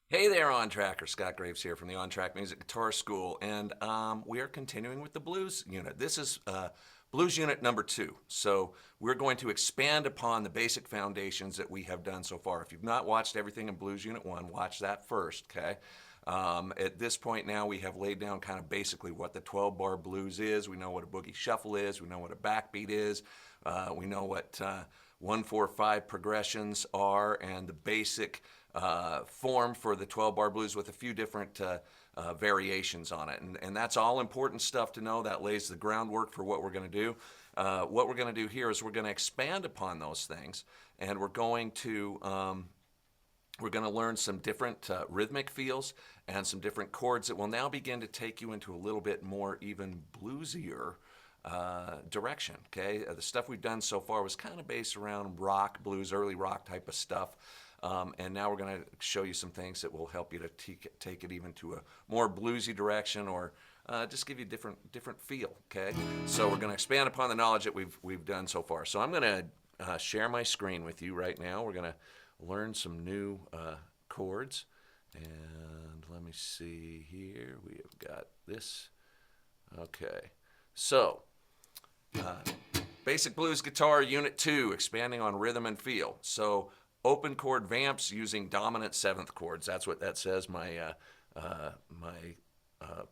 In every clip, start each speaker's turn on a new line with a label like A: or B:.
A: Hey there, On Tracker. Scott Graves here from the On Track Music Guitar School, and we are continuing with the blues unit. This is blues unit number 2. So we're going to expand upon the basic foundations that we have done so far. If you've not watched everything in blues unit 1, watch that first, okay? At this point now, we have laid down kind of basically what the 12-bar blues is. We know what a boogie shuffle is. We know what a backbeat is. We know what 1-4-5 progressions are, and the basic form for the 12-bar blues with a few different variations on it. And that's all important stuff to know. That lays the groundwork for what we're going to do. What we're going to do here is we're going to expand upon those things, and we're going to learn some different rhythmic feels and some different chords that will now begin to take you into a little bit more even bluesier direction. Okay, the stuff we've done so far was kind of based around rock, blues, early rock type of stuff. And now we're going to show you some things that will help you to take it even to a more bluesy direction, or just give you a different feel. Okay, so we're going to expand upon the knowledge that we've done so far. So I'm going to share my screen with you right now. We're going to learn some new chords, and let me see here. We have got this. Okay, so basic blues guitar unit 2, expanding on rhythm and feel. So open chord vamps using dominant 7th chords. That's what that says. My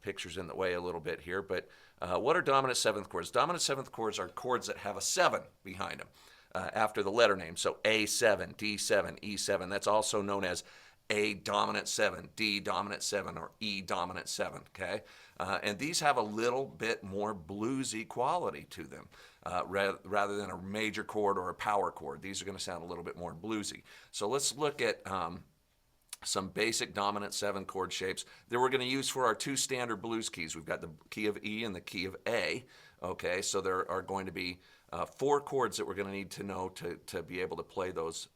A: picture's in the way a little bit here, but what are dominant 7th chords? Dominant 7th chords are chords that have a 7 behind them after the letter name. So A7, D7, E7. That's also known as A dominant 7, D dominant 7, or E dominant 7, okay? And these have a little bit more bluesy quality to them rather than a major chord or a power chord. These are going to sound a little bit more bluesy. So let's look at some basic dominant 7 chord shapes that we're going to use for our 2 standard blues keys. We've got the key of E and the key of A. Okay, so there are going to be 4 chords that we're going to need to know to be able to play those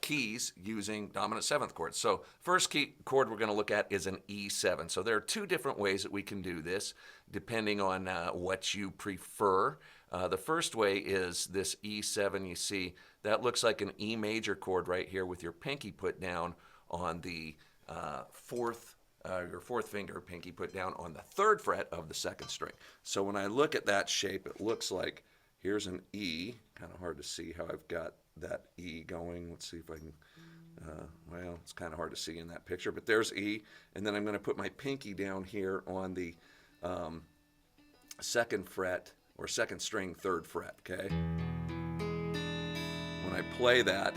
A: keys using dominant 7th chords. So first key chord we're going to look at is an E7. So there are 2 different ways that we can do this depending on what you prefer. The first way is this E7. You see that looks like an E major chord right here with your pinky put down on the your fourth finger, pinky put down on the 3rd fret of the 2nd string. So when I look at that shape, it looks like here's an E. Kind of hard to see how I've got that E going. Let's see if I can, well, it's kind of hard to see in that picture, but there's E. And then I'm going to put my pinky down here on the 2nd fret, or 2nd string, 3rd fret, okay? When I play that,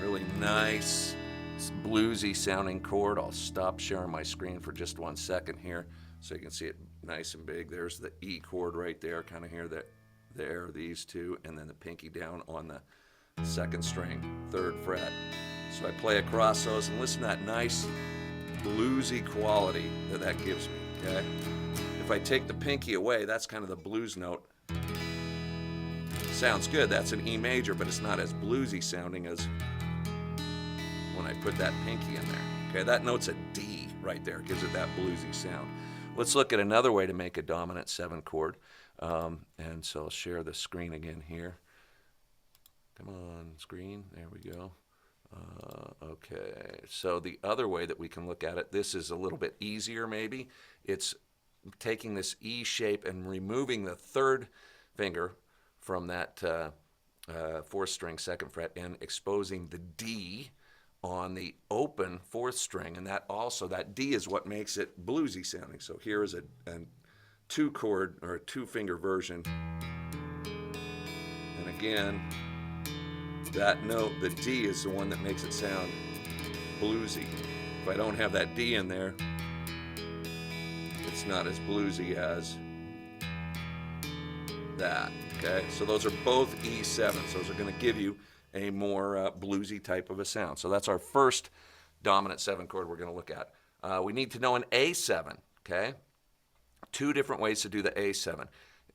A: really nice, bluesy sounding chord. I'll stop sharing my screen for just 1 second here so you can see it nice and big. There's the E chord right there, kind of here, these 2, and then the pinky down on the 2nd string, 3rd fret. So I play across those, and listen to that nice bluesy quality that gives me, okay? If I take the pinky away, that's kind of the blues note. Sounds good, that's an E major, but it's not as bluesy sounding as when I put that pinky in there. Okay, that note's a D right there. It gives it that bluesy sound. Let's look at another way to make a dominant 7 chord. And so I'll share the screen again here. Come on, screen. There we go. Okay, so the other way that we can look at it, this is a little bit easier maybe. It's taking this E shape and removing the 3rd finger from that 4th string, 2nd fret, and exposing the D on the open 4th string, and that D is what makes it bluesy sounding. So here is a 2 chord, or a 2 finger version, and again, that note, the D, is the one that makes it sound bluesy. If I don't have that D in there, it's not as bluesy as that. Okay, so those are both E7s. Those are going to give you a more bluesy type of a sound. So that's our first dominant 7 chord we're going to look at. We need to know an A7, okay? 2 different ways to do the A7.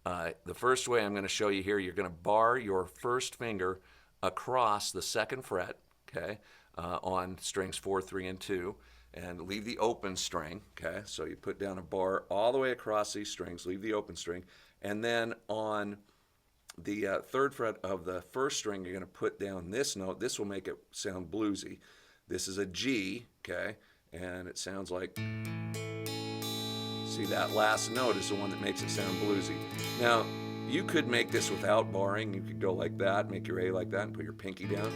A: The first way I'm going to show you here, you're going to bar your 1st finger across the 2nd fret, okay, on strings 4, 3, and 2, and leave the open string, okay? So you put down a bar all the way across these strings, leave the open string, and then on the third fret of the first string, you're going to put down this note. This will make it sound bluesy. This is a G, okay, and it sounds like, see, that last note is the one that makes it sound bluesy. Now, you could make this without barring. You could go like that, make your A like that, and put your pinky down.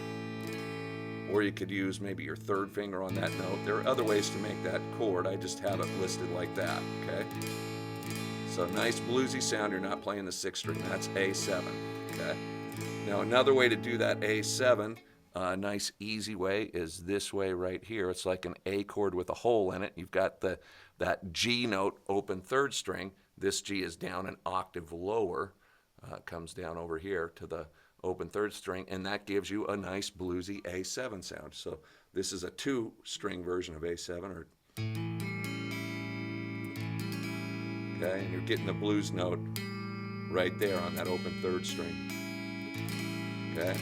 A: Or you could use maybe your third finger on that note. There are other ways to make that chord. I just have it listed like that, okay? So nice bluesy sound. You're not playing the sixth string. That's A7, okay? Now another way to do that A7, nice easy way, is this way right here. It's like an A chord with a hole in it. You've got that G note, open third string. This G is down an octave lower. Comes down over here to the open third string, and that gives you a nice bluesy A7 sound. So this is a two-string version of A7, or okay, and you're getting the blues note right there on that open third string. Okay,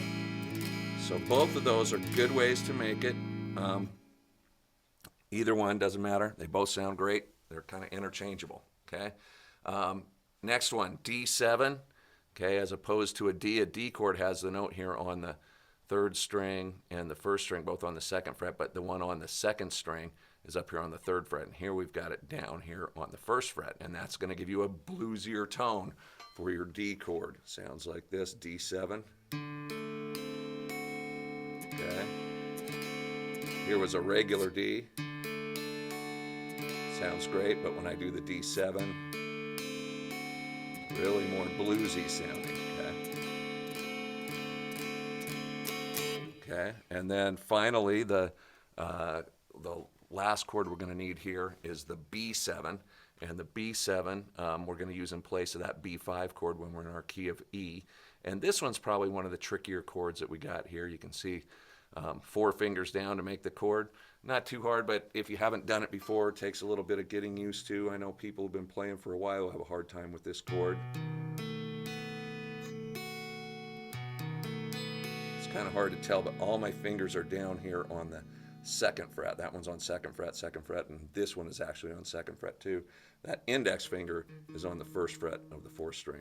A: so both of those are good ways to make it. Either one doesn't matter. They both sound great. They're kind of interchangeable. Okay, next one, D7. Okay, as opposed to a D chord has the note here on the third string and the first string, both on the second fret, but the one on the second string is up here on the third fret. And here we've got it down here on the first fret, and that's going to give you a bluesier tone for your D chord. Sounds like this, D7. Okay. Here was a regular D. Sounds great, but when I do the D7, really more bluesy sounding, okay? And then finally, the last chord we're going to need here is the B7, and the B7 we're going to use in place of that B5 chord when we're in our key of E. And this one's probably one of the trickier chords that we got here. You can see 4 fingers down to make the chord. Not too hard, but if you haven't done it before, it takes a little bit of getting used to. I know people who've been playing for a while have a hard time with this chord. It's kind of hard to tell, but all my fingers are down here on the second fret. That one's on second fret, and this one is actually on second fret too. That index finger is on the first fret of the fourth string.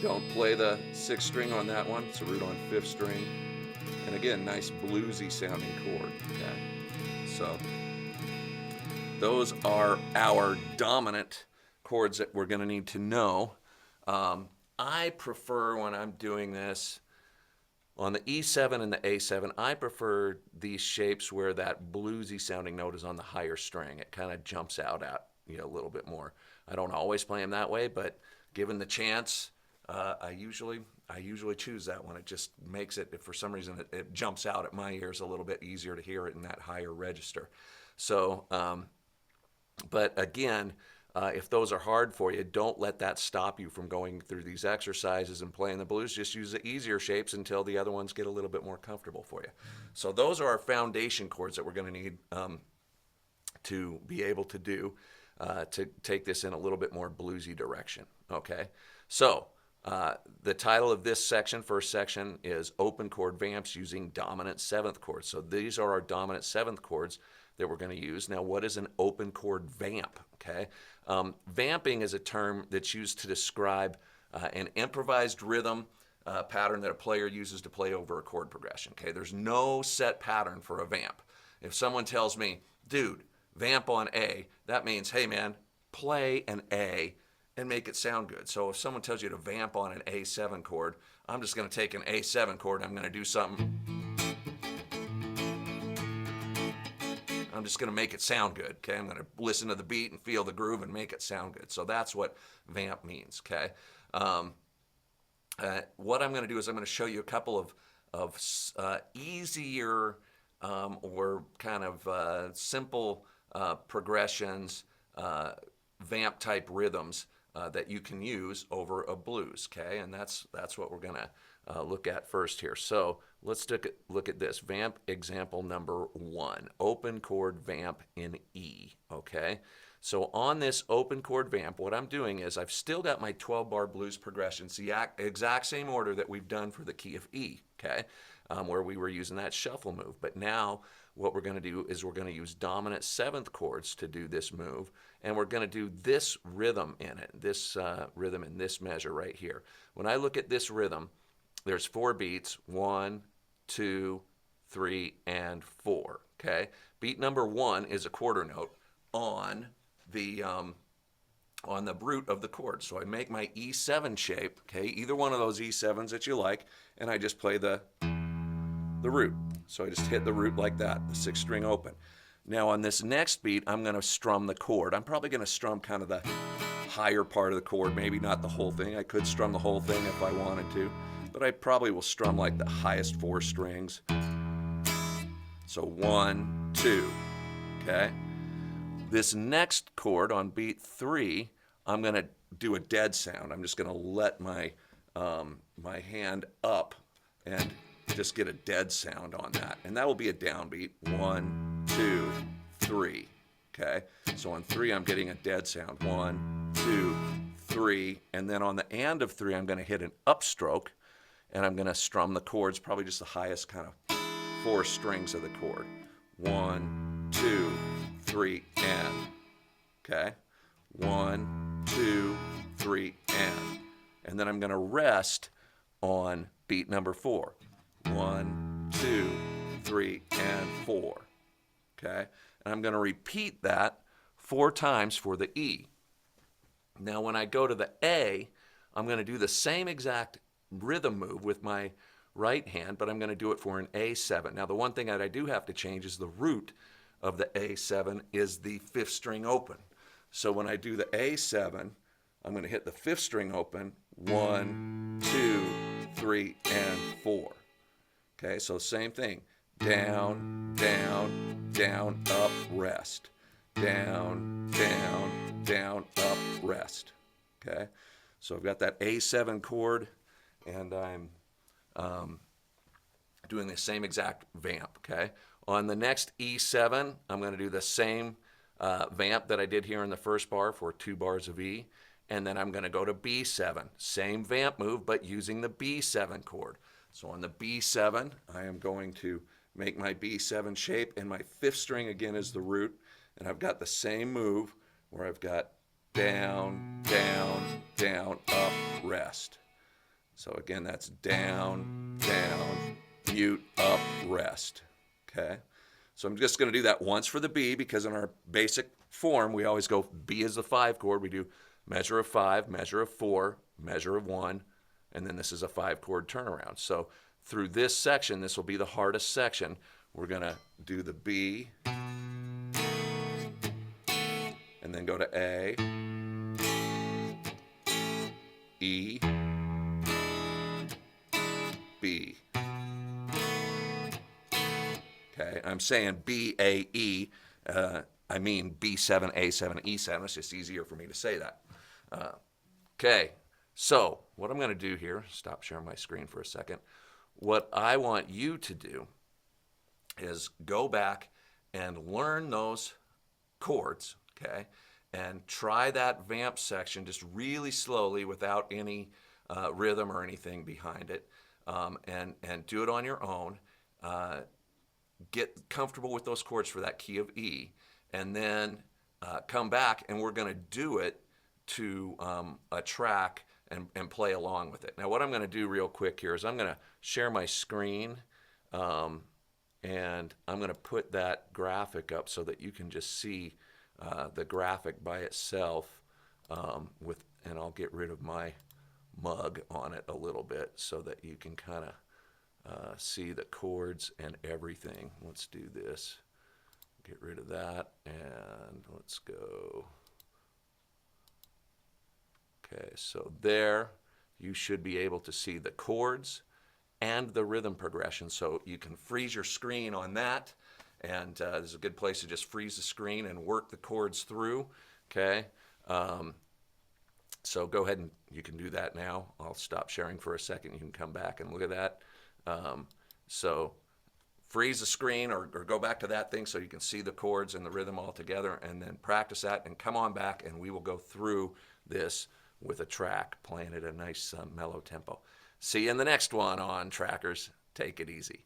A: Don't play the sixth string on that one. It's a root on fifth string. And again, nice bluesy sounding chord. Okay? So those are our dominant chords that we're going to need to know. I prefer, when I'm doing this on the E7 and the A7, I prefer these shapes where that bluesy sounding note is on the higher string. It kind of jumps out at you a little bit more. I don't always play them that way, but given the chance, I usually choose that one. It just makes it, if for some reason it jumps out at my ears a little bit easier to hear it in that higher register. So, but again, if those are hard for you, don't let that stop you from going through these exercises and playing the blues. Just use the easier shapes until the other ones get a little bit more comfortable for you. So those are our foundation chords that we're going to need to be able to do to take this in a little bit more bluesy direction. Okay, so the title of this section, first section, is Open Chord Vamps Using Dominant 7th Chords. So these are our dominant 7th chords that we're going to use. Now, what is an open chord vamp? Okay, vamping is a term that's used to describe an improvised rhythm pattern that a player uses to play over a chord progression. Okay, there's no set pattern for a vamp. If someone tells me, dude, vamp on A, that means, hey man, play an A and make it sound good. So if someone tells you to vamp on an A7 chord, I'm just going to take an A7 chord and I'm going to do something. I'm just going to make it sound good, okay? I'm going to listen to the beat and feel the groove and make it sound good. So that's what vamp means, okay? What I'm going to do is I'm going to show you a couple of easier or kind of simple progressions, vamp-type rhythms that you can use over a blues, okay? And that's what we're going to look at first here. So let's look at this. Vamp example number 1, open chord vamp in E, okay? So on this open chord vamp, what I'm doing is I've still got my 12-bar blues progressions, the exact same order that we've done for the key of E, okay, where we were using that shuffle move. But now what we're going to do is we're going to use dominant 7th chords to do this move, and we're going to do this rhythm in it, this rhythm in this measure right here. When I look at this rhythm, there's 4 beats, 1, 2, 3, and 4, okay? Beat number 1 is a quarter note on the root of the chord. So I make my E7 shape, okay, either one of those E7s that you like, and I just play the root. So I just hit the root like that, the 6th string open. Now on this next beat, I'm going to strum the chord. I'm probably going to strum kind of the higher part of the chord, maybe not the whole thing. I could strum the whole thing if I wanted to, but I probably will strum like the highest 4 strings. So 1, 2, okay? This next chord on beat 3, I'm going to do a dead sound. I'm just going to let my my hand up and just get a dead sound on that. And that will be a downbeat. 1, 2, 3. Okay? So on 3, I'm getting a dead sound. 1, 2, 3. And then on the and of 3, I'm going to hit an upstroke, and I'm going to strum the chords, probably just the highest kind of 4 strings of the chord. 1, 2, 3, and. Okay? 1, 2, 3, and. And then I'm going to rest on beat number 4. 1, 2, 3, and 4. Okay? And I'm going to repeat that 4 times for the E. Now when I go to the A, I'm going to do the same exact rhythm move with my right hand, but I'm going to do it for an A7. Now the one thing that I do have to change is the root of the A7 is the 5th string open. So when I do the A7, I'm going to hit the 5th string open, 1, 2, 3, and 4. Okay, so same thing. Down, down, down, up, rest. Down, down, down, up, rest. Okay, so I've got that A7 chord, and I'm doing the same exact vamp. Okay, on the next E7, I'm going to do the same vamp that I did here in the first bar for 2 bars of E, and then I'm going to go to B7. Same vamp move, but using the B7 chord. So on the B7, I am going to make my B7 shape, and my 5th string again is the root, and I've got the same move where I've got down, down, down, up, rest. So again, that's down, down, mute, up, rest. Okay? So I'm just going to do that once for the B, because in our basic form, we always go B is the 5 chord. We do measure of 5, measure of 4, measure of 1, and then this is a 5 chord turnaround. So through this section, this will be the hardest section. We're going to do the B, and then go to A, E, B. Okay, I'm saying B, A, E. I mean B7, A7, E7. It's just easier for me to say that. Okay, so what I'm going to do here, stop sharing my screen for a second. What I want you to do is go back and learn those chords, okay, and try that vamp section just really slowly without any rhythm or anything behind it, and do it on your own. Get comfortable with those chords for that key of E, and then come back, and we're going to do it to a track and play along with it. Now what I'm going to do real quick here is I'm going to share my screen, and I'm going to put that graphic up so that you can just see the graphic by itself, and I'll get rid of my mug on it a little bit so that you can kind of see the chords and everything. Let's do this. Get rid of that, and let's go. Okay, so there you should be able to see the chords and the rhythm progression. So you can freeze your screen on that, and this is a good place to just freeze the screen and work the chords through. Okay, so go ahead and you can do that now. I'll stop sharing for a second. You can come back and look at that. So freeze the screen or go back to that thing so you can see the chords and the rhythm all together, and then practice that and come on back and we will go through this with a track playing at a nice mellow tempo. See you in the next one on Trackers. Take it easy.